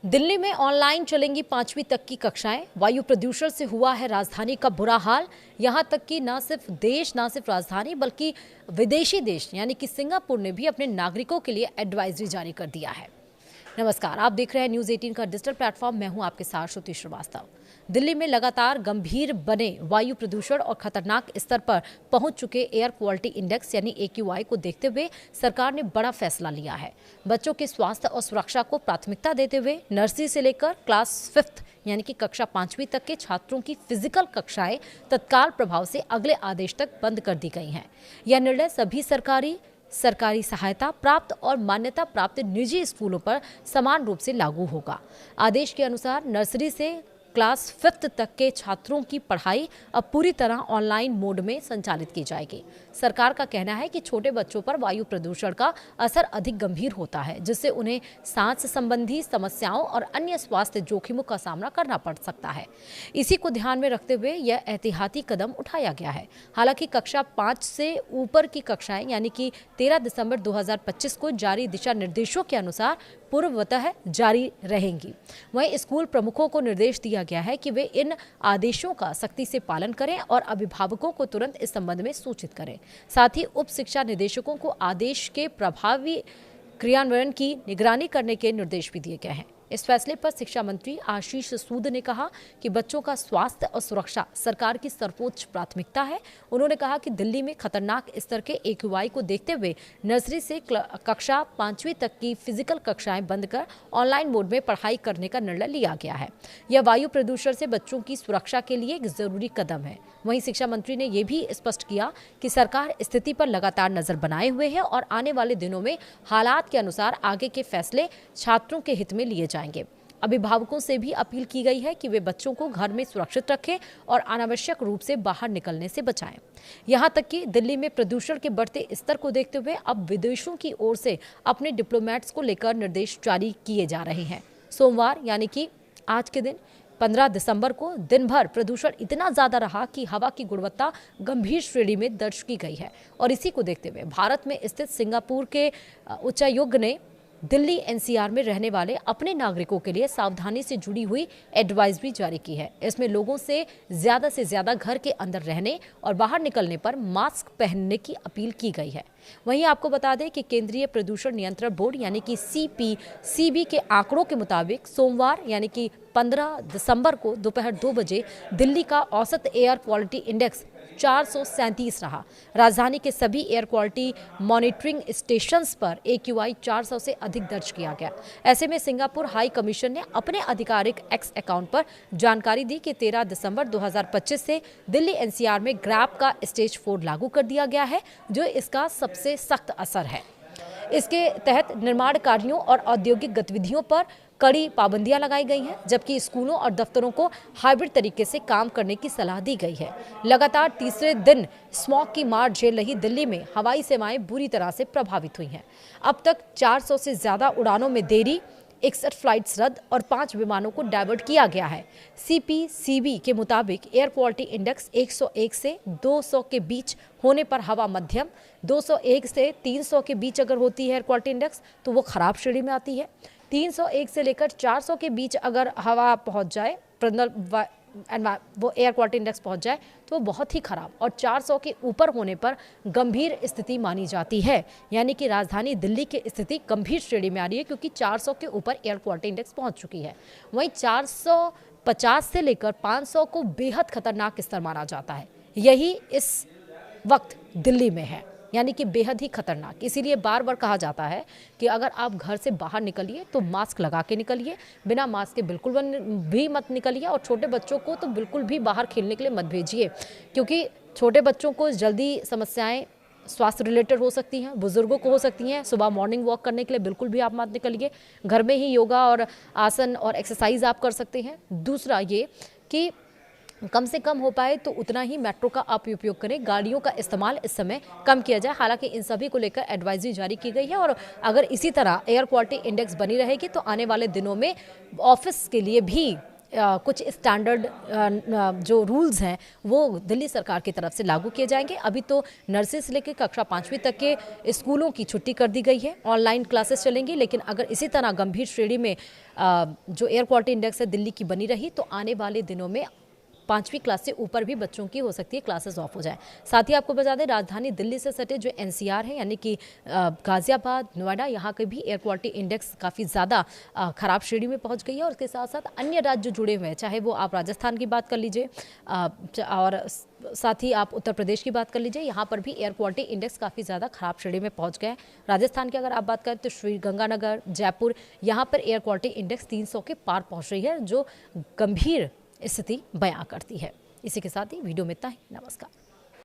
दिल्ली में ऑनलाइन चलेंगी 5वीं तक की कक्षाएं। वायु प्रदूषण से हुआ है राजधानी का बुरा हाल। यहां तक कि न सिर्फ राजधानी बल्कि विदेशी देश यानी कि सिंगापुर ने भी अपने नागरिकों के लिए एडवाइजरी जारी कर दिया है। नमस्कार, आप देख रहे हैं न्यूज़ 18 का डिजिटल प्लेटफॉर्म। मैं हूं आपके साथ श्रुति श्रीवास्तव। दिल्ली में लगातार गंभीर बने वायु प्रदूषण और खतरनाक स्तर पर पहुंच चुके एयर क्वालिटी इंडेक्स यानी AQI को देखते हुए सरकार ने बड़ा फैसला लिया है। बच्चों के स्वास्थ्य और सुरक्षा को प्राथमिकता देते हुए नर्सरी से लेकर क्लास 5th यानी कि कक्षा 5वीं तक के छात्रों की फिजिकल कक्षाएं तत्काल प्रभाव से अगले आदेश तक बंद कर दी गई हैं। यह निर्णय सभी सरकारी सहायता प्राप्त और मान्यता प्राप्त निजी स्कूलों पर समान रूप से लागू होगा। आदेश के अनुसार नर्सरी से क्लास 5th तक के छात्रों की पढ़ाई अब पूरी तरह ऑनलाइन मोड में संचालित की जाएगी। सरकार का कहना है कि छोटे बच्चों पर वायु प्रदूषण का असर अधिक गंभीर होता है, जिससे उन्हें सांस संबंधी समस्याओं और अन्य स्वास्थ्य जोखिमों का सामना करना पड़ सकता है। इसी को ध्यान में रखते हुए यह एहतियाती कदम उठाया गया है। हालांकि कक्षा 5 से ऊपर की कक्षाएं यानी कि 13 दिसंबर 2025 को जारी दिशा निर्देशों के अनुसार पूर्ववतः जारी रहेंगी। वहीं स्कूल प्रमुखों को निर्देश दिया गया है कि वे इन आदेशों का सख्ती से पालन करें और अभिभावकों को तुरंत इस संबंध में सूचित करें। साथ ही उप शिक्षा निदेशकों को आदेश के प्रभावी क्रियान्वयन की निगरानी करने के निर्देश भी दिए गए हैं। इस फैसले पर शिक्षा मंत्री आशीष सूद ने कहा कि बच्चों का स्वास्थ्य और सुरक्षा सरकार की सर्वोच्च प्राथमिकता है। उन्होंने कहा कि दिल्ली में खतरनाक स्तर के AQI को देखते हुए नर्सरी से कक्षा 5वीं तक की फिजिकल कक्षाएं बंद कर ऑनलाइन मोड में पढ़ाई करने का निर्णय लिया गया है। यह वायु प्रदूषण से बच्चों की सुरक्षा के लिए एक जरूरी कदम है। वहीं शिक्षा मंत्री ने यह भी स्पष्ट किया कि सरकार स्थिति पर लगातार नजर बनाए हुए है और आने वाले दिनों में हालात के अनुसार आगे के फैसले छात्रों के हित में लिए जाएंगे। अभिभावकों से भी अपील की गई है कि वे बच्चों को घर में सुरक्षित रखें और अनावश्यक रूप से बाहर निकलने से बचाएं। यहां तक कि दिल्ली में प्रदूषण के बढ़ते स्तर को देखते हुए अब विदेशों की ओर से अपने डिप्लोमेट्स को लेकर निर्देश जारी किए जा रहे हैं। सोमवार यानी कि आज के दिन 15 दिसंबर को दिन भर प्रदूषण इतना ज्यादा रहा कि हवा की गुणवत्ता गंभीर श्रेणी में दर्ज की गई है और इसी को देखते हुए भारत में स्थित सिंगापुर के उच्चायुक्त ने दिल्ली NCR में रहने वाले अपने नागरिकों के लिए सावधानी से जुड़ी हुई एडवाइजरी जारी की है। इसमें लोगों से ज्यादा घर के अंदर रहने और बाहर निकलने पर मास्क पहनने की अपील की गई है। वहीं आपको बता दें कि केंद्रीय प्रदूषण नियंत्रण बोर्ड यानी कि CPCB के आंकड़ों के मुताबिक सोमवार यानी कि 15 दिसंबर को दोपहर 2 बजे दिल्ली का औसत एयर क्वालिटी इंडेक्स 437 रहा। राजधानी के सभी एयर क्वालिटी मॉनिटरिंग स्टेशंस पर AQI 400 से अधिक दर्ज किया गया। ऐसे में सिंगापुर हाई कमीशन ने अपने आधिकारिक X अकाउंट पर जानकारी दी कि 13 दिसंबर 2025 से दिल्ली NCR में ग्रैप का स्टेज 4 लागू कर दिया गया है, जो इसका सबसे सख्त असर है। इसके तहत निर्माण कार्यों और औद्योगिक गतिविधियों पर कड़ी पाबंदियां लगाई गई हैं, जबकि स्कूलों और दफ्तरों को हाइब्रिड तरीके से काम करने की सलाह दी गई है। लगातार तीसरे दिन स्मॉग की मार झेल रही दिल्ली में हवाई सेवाएं बुरी तरह से प्रभावित हुई हैं। अब तक 400 से ज्यादा उड़ानों में देरी, 61 फ्लाइट्स रद्द और 5 विमानों को डायवर्ट किया गया है। CPCB के मुताबिक एयर क्वालिटी इंडेक्स 101 से 200 के बीच होने पर हवा मध्यम, 201 से 300 के बीच अगर होती है एयर क्वालिटी इंडेक्स तो वो खराब श्रेणी में आती है। 301 से लेकर 400 के बीच अगर हवा पहुंच जाए, वो एयर क्वालिटी इंडेक्स पहुंच जाए तो बहुत ही खराब, और 400 के ऊपर होने पर गंभीर स्थिति मानी जाती है। यानी कि राजधानी दिल्ली की स्थिति गंभीर श्रेणी में आ रही है क्योंकि 400 के ऊपर एयर क्वालिटी इंडेक्स पहुंच चुकी है। वहीं 450 से लेकर 500 को बेहद खतरनाक स्तर माना जाता है। यही इस वक्त दिल्ली में है, यानी कि बेहद ही खतरनाक। इसीलिए बार बार कहा जाता है कि अगर आप घर से बाहर निकलिए तो मास्क लगा के निकलिए, बिना मास्क के बिल्कुल भी मत निकलिए, और छोटे बच्चों को तो बिल्कुल भी बाहर खेलने के लिए मत भेजिए, क्योंकि छोटे बच्चों को जल्दी समस्याएं स्वास्थ्य रिलेटेड हो सकती हैं, बुजुर्गों को हो सकती हैं। सुबह मॉर्निंग वॉक करने के लिए बिल्कुल भी आप मत निकलिए। घर में ही योगा और आसन और एक्सरसाइज आप कर सकते हैं। दूसरा ये कि कम से कम हो पाए तो उतना ही मेट्रो का आप उपयोग करें, गाड़ियों का इस्तेमाल इस समय कम किया जाए। हालांकि इन सभी को लेकर एडवाइजरी जारी की गई है और अगर इसी तरह एयर क्वालिटी इंडेक्स बनी रहेगी तो आने वाले दिनों में ऑफिस के लिए भी कुछ स्टैंडर्ड जो रूल्स हैं वो दिल्ली सरकार की तरफ से लागू किए जाएंगे। अभी तो नर्सरी से लेकर कक्षा 5वीं तक के स्कूलों की छुट्टी कर दी गई है, ऑनलाइन क्लासेस चलेंगी। लेकिन अगर इसी तरह गंभीर श्रेणी में जो एयर क्वालिटी इंडेक्स है दिल्ली की बनी रही तो आने वाले दिनों में 5वीं क्लास से ऊपर भी बच्चों की हो सकती है क्लासेस ऑफ हो जाए। साथ ही आपको बता दें राजधानी दिल्ली से सटे जो एनसीआर है यानी कि गाजियाबाद, नोएडा, यहाँ के भी एयर क्वालिटी इंडेक्स काफ़ी ज़्यादा खराब श्रेणी में पहुँच गई है। और उसके साथ साथ अन्य राज्य जो जुड़े हुए हैं, चाहे वो आप राजस्थान की बात कर लीजिए और साथ ही आप उत्तर प्रदेश की बात कर लीजिए, यहाँ पर भी एयर क्वालिटी इंडेक्स काफ़ी ज़्यादा खराब श्रेणी में पहुँच गए। राजस्थान की अगर आप बात करें तो श्री गंगानगर, जयपुर, यहाँ पर एयर क्वालिटी इंडेक्स 300 के पार पहुँच रही है, जो गंभीर स्थिति बयां करती है। इसी के साथ ही वीडियो में इतना ही। नमस्कार।